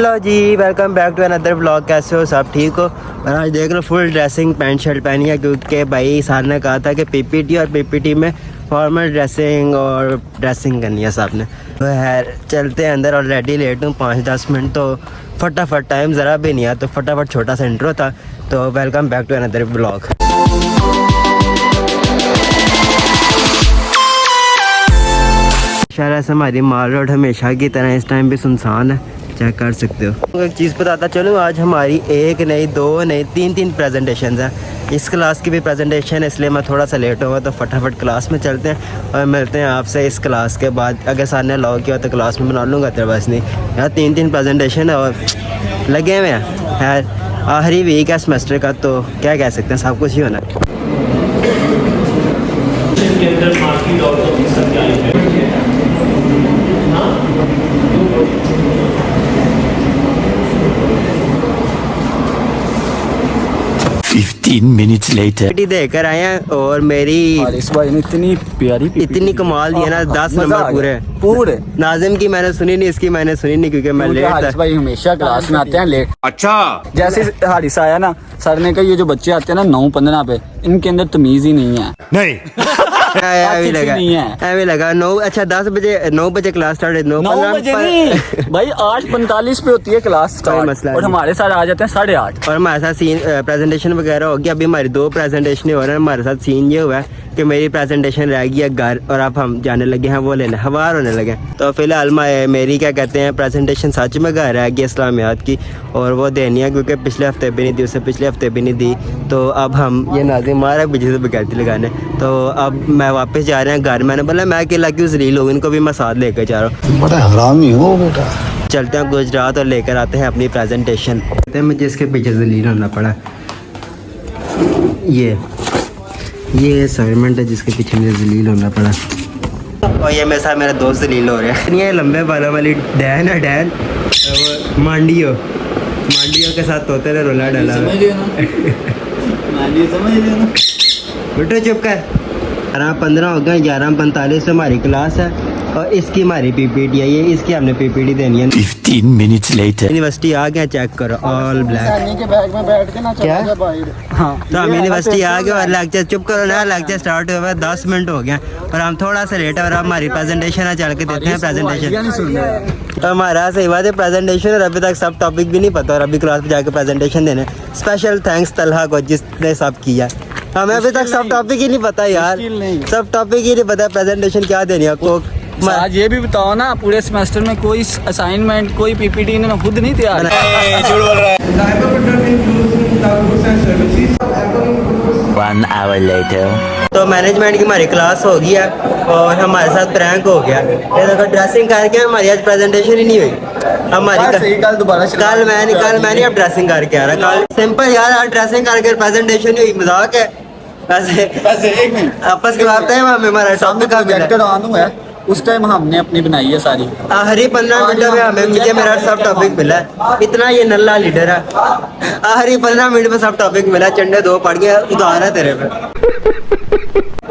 Hello ji, welcome back to another blog. कैसे हो सब? ठीक हो? और आज देख लो फुल ड्रेसिंग पैंट शर्ट पहनी है क्योंकि भाई सर ने कहा था कि पीपीटी और पीपीटी में फॉर्मल ड्रेसिंग और ड्रेसिंग करनी है साहब ने। तो है चलते हैं अंदर। ऑलरेडी लेट हूँ 5-10 मिनट, तो फटाफट टाइम ज़रा भी नहीं है तो फटाफट छोटा सा इंट्रो था। तो welcome back to another blog. शहर से हमारी माल रोड हमेशा की तरह इस टाइम भी सुनसान है, चेक कर सकते हो। एक चीज़ बताता चलूँ, आज हमारी एक नहीं, दो नहीं, तीन प्रेजेंटेशन हैं। इस क्लास की भी प्रेजेंटेशन है, इसलिए मैं थोड़ा सा लेट हुआ। तो फटाफट क्लास में चलते हैं और मिलते हैं आपसे इस क्लास के बाद। अगर सर ने अलाउ किया तो क्लास में बना लूँगा, तो बस नहीं यार। तीन प्रेजेंटेशन है और लगे हुए हैं यार। आखिरी वीक है सेमेस्टर का, तो क्या कह सकते हैं, सब कुछ ही होना है। 15 minutes later देकर आए हैं और मेरी इस बार इतनी प्यारी इतनी कमाल दी है ना, 10 नंबर पूरे। नाजिम की मैंने सुनी नहीं, इसकी मैंने सुनी नहीं क्योंकि मैं लेट था। भाई हमेशा क्लास में आते हैं लेट। अच्छा, जैसे हारिस आया ना, सर ने कहा ये जो बच्चे आते हैं ना 9-15 पे, इनके अंदर तमीज ही नहीं है। नहीं ऐवे लगा 9, अच्छा 10 बजे 9 बजे क्लास स्टार्ट है। 9 बजे नहीं भाई, 8:45 पे होती है क्लास स्टार्ट और हमारे साथ आ जाते हैं 8:30। और हमारे साथ सीन प्रेजेंटेशन वगैरह हो गया। अभी हमारी 2 प्रेजेंटेशन हो रहे हैं। हमारे साथ सीन ये हुआ है कि मेरी प्रेजेंटेशन रह गई है घर, और अब हम जाने लगे हैं वो लेने, हवार होने लगे। तो फिलहाल मेरी क्या कहते हैं प्रेजेंटेशन सच में घर रह गई इस्लामियात की, और वो देनी है क्योंकि पिछले हफ्ते भी नहीं दी, उससे पिछले हफ्ते भी नहीं दी। तो अब हम ये नाज़िम मारा पीछे से बगैरती लगाने, तो अब मैं वापस जा रहे हैं घर। मैंने बोला मैं अकेला क्यों जलील हूँ, इनको भी मैं साथ लेकर जा रहा हूँ। बड़ा हरामी हो बेटा। चलते हैं गुजरात और लेकर आते हैं अपनी प्रेजेंटेशन। मुझे इसके पीछे जलील होना पड़ा। ये असाइनमेंट है जिसके पीछे मुझे जलील होना पड़ा, और ये मेरे साथ मेरा दोस्त जलील हो रहा है। ये लंबे बालों वाली डैन है, डैन मांडियो के साथ तोते ने रोला डाला। बेटा चुप कर। 11:15 हो गए, 11:45 में हमारी क्लास है और इसकी हमारी पीपीटी है। ये इसकी हमने पीपीटी देनी है। 15 minutes later यूनिवर्सिटी आ गया, चेक करो ऑल ब्लैक के बैग में बैठ के ना चला जा बाहर। हाँ, तो हम यूनिवर्सिटी आ गए और लेक्चर, चुप करो ना, लेक्चर स्टार्ट हुआ 10 मिनट हो गए और हम थोड़ा सा लेट है। और अब हमारी प्रेजेंटेशन है, चल के देते हैं प्रेजेंटेशन। तो हमारा सही बात है प्रेजेंटेशन, और अभी तक सब टॉपिक भी नहीं पता, और अभी क्लास में जाकर प्रेजेंटेशन देने। स्पेशल थैंक्स तलहा को जिसने सब किया। हमें अभी तक सब टॉपिक ही नहीं पता यार, सब टॉपिक ही नहीं पता प्रेजेंटेशन क्या देनी है आपको। आज ये भी बताओ ना, पूरे सेमेस्टर में कोई असाइनमेंट, कोई पीपीटी इन्होंने खुद नहीं तैयार। One hour later तो मैनेजमेंट की हमारी क्लास हो गई है और हमारे साथ प्रैंक हो गया। ये देखो ड्रेसिंग करके हमारी आज प्रेजेंटेशन ही नहीं हुई हमारी। कल मैं नहीं अब ड्रेसिंग करके आ रहा, कल सिंपल यार, आज ड्रेसिंग करके प्रेजेंटेशन नहीं हुई, मजाक है वैसे। आपस की बात है, हमारा टॉपिक है उस टाइम हमने अपनी बनाई है सारी। आखिरी 15 मिनट में हमें मुझे मेरा सब टॉपिक मिला है। इतना ये नल्ला लीडर है, आखिरी 15 मिनट में सब टॉपिक मिला। चंडे 2 पढ़ गया, उधार है तेरे पे।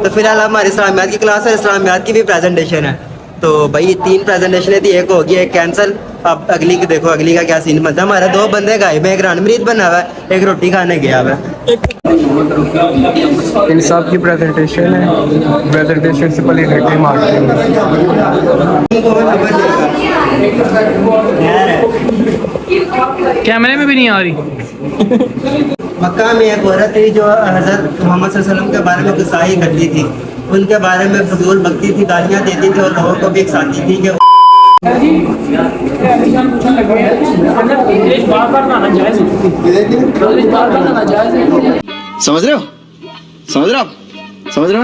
तो फिलहाल हमारी इस्लामियात की क्लास है, इस्लामियात की भी प्रेजेंटेशन है। तो भाई 3 प्रेजेंटेशन थी, एक हो गई, एक कैंसिल। अब अगली की देखो, अगली का क्या सीन बनता है। हमारे 2 बंदे गायब हैं, एक रणमरीत बना हुआ है, एक रोटी खाने गया हुआ है। इन सब की प्रेजेंटेशन है, प्रेजेंटेशन से पहले रेटिंग मारते हैं। कैमरे में भी नहीं आ रही। मक्का में एक औरत थी जो हज़रत मोहम्मद सल्लल्लाहु अलैहि वसल्लम के बारे में गुस्साही करती थी, उनके बारे में फजूल बकती थी, गालियाँ देती थी और लोगों को भी उकसाती थी कि समझ रहे हो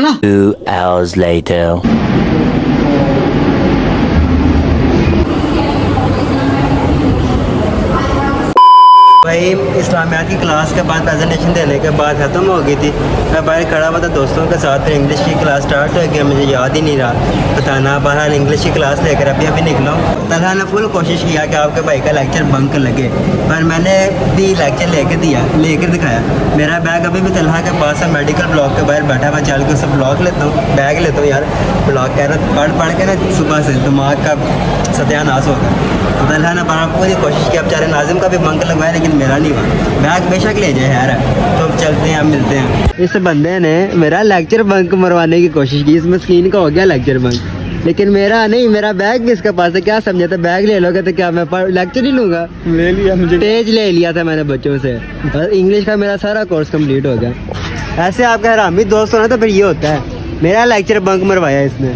ना। 2 hours later भाई इस्लामियात की क्लास के बाद प्रेजेंटेशन देने के बाद ख़त्म हो गई थी। मैं बाहर खड़ा हुआ था दोस्तों के साथ, फिर इंग्लिश की क्लास स्टार्ट हो गया, मुझे याद ही नहीं रहा बताना। बहरहाल इंग्लिश की क्लास लेकर अभी निकला हूँ। तलहा ने फुल कोशिश किया कि आपके भाई का लेक्चर बंक लगे, पर मैंने भी लेक्चर लेकर दिखाया। मेरा बैग अभी भी तलहा के पास है, मेडिकल ब्लॉक के बाहर बैठा। मैं चल के उसे ब्लॉक लेता हूँ, बैग लेता हूँ यार। ब्लॉक कह रहा पढ़ के ना सुबह से दिमाग का सत्यानाश होगा। तो तलहा ने बड़ा पूरी कोशिश की। अब बेचारे नाजिम का भी बंक लगवाया, लेकिन मेरा नहीं हुआ। बैग बेशक ले जाए यार। तो अब चलते हैं, अब मिलते हैं। इस बंदे ने मेरा लेक्चर बंक मरवाने की कोशिश की। इस मस्कीन का हो गया लेक्चर बंक, लेकिन मेरा नहीं। मेरा बैग किसके पास है? क्या समझा था बैग ले लोगे तो क्या मैं लेक्चर नहीं लूँगा? ले लिया मुझे, पेज ले लिया था मैंने बच्चों से। और इंग्लिश का मेरा सारा कोर्स कंप्लीट हो गया। ऐसे आपका हरामी दोस्त होना तो फिर ये होता है। मेरा लेक्चर बंक मरवाया इसने।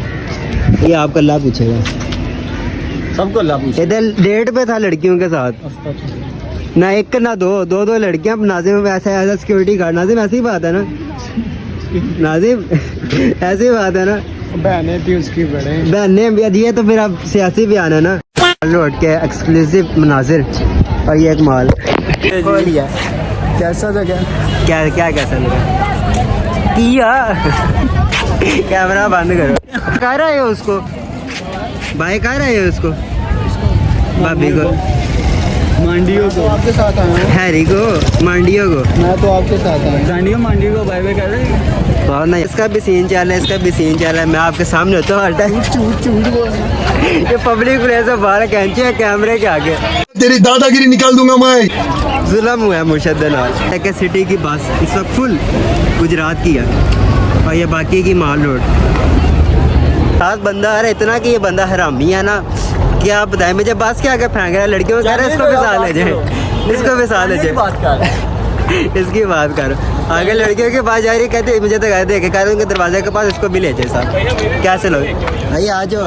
ये आपका अल्लाह पूछेगा, सबको अल्लाह पूछे। इधर डेट पे था लड़कियों के साथ, ना एक ना दो लड़कियां। नाजिम ऐसा सिक्योरिटी गार्ड। नाजिम ऐसी बात है ना? नाजिम ऐसी बात है ना? बहनें थी उसकी बड़े। बहने भी दिए तो फिर अब सियासी बयान है ना। लौट के एक्सक्लूसिव मनाजिर और ये एक माल लिया। कैसा जगह? क्या क्या कैसा लगा? किया कैमरा बंद करो। कह रहे हो उसको भाई, कह रहे हो उसको भाभी को, मांडियो को, आपके साथ आया हूँ। हैरी को, मांडियो को। मैं तो आपके साथ आया डांडियो मांडियो को बाय बाय कर रहे हैं। तो नहीं, इसका भी सीन चल है, इसका भी सीन चल है। मैं आपके सामने होता हूँ हर टाइम। ये पब्लिक प्लेस है, बाहर कैंची है कैमरे के आगे। तेरी दादागिरी निकाल दूंगा मैं। जुल्म हुआ है मुर्शद नाल। एक सिटी की बस इस वक्त फुल गुजरात की है, और ये बाकी की माल रोड। साथ बंदा आ रहा है इतना कि ये बंदा हरामी है ना। क्या आप बताएं, मुझे बस के आगे फेंक रहा है। लड़कियों को कह रहा है इसको भी साथ ले जाए, इसको भी साथ ले जाए। इसकी बात कर। आगे लड़कियों के पास जा रही, कहते मुझे तो कहते हैं कि उनके दरवाजे के पास इसको भी ले जाए साथ। कैसे लोग भाई आ जाओ।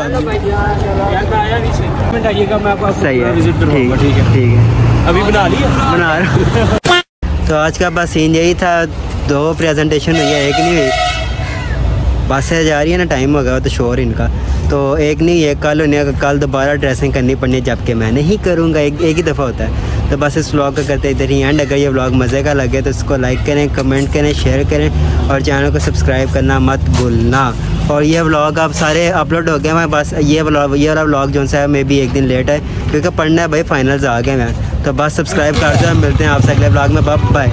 सही है, ठीक है, अभी बना लिया, बना रहा हूँ। तो आज का बस सीन यही था। 2 प्रेजेंटेशन हुई है, एक नहीं हुई। बस से जा रही है ना, टाइम हो गया तो शोर इनका। तो एक नहीं, एक कल होने कल दोबारा ड्रेसिंग करनी पड़नी है, जबकि मैं नहीं करूँगा। एक ही दफ़ा होता है। तो बस इस व्लॉग का करते इधर ही एंड। अगर ये व्लॉग मज़े का लगे तो इसको लाइक करें, कमेंट करें, शेयर करें और चैनल को सब्सक्राइब करना मत भूलना। और ये व्लॉग अब सारे अपलोड हो गए हैं। बस ये वाला व्लॉग जो सा है मे भी एक दिन लेट है, क्योंकि पढ़ना है भाई, फाइनल्स आ गए हैं। तो बस सब्सक्राइब कर दो। मिलते हैं आपसे अगले व्लॉग में। Bye bye.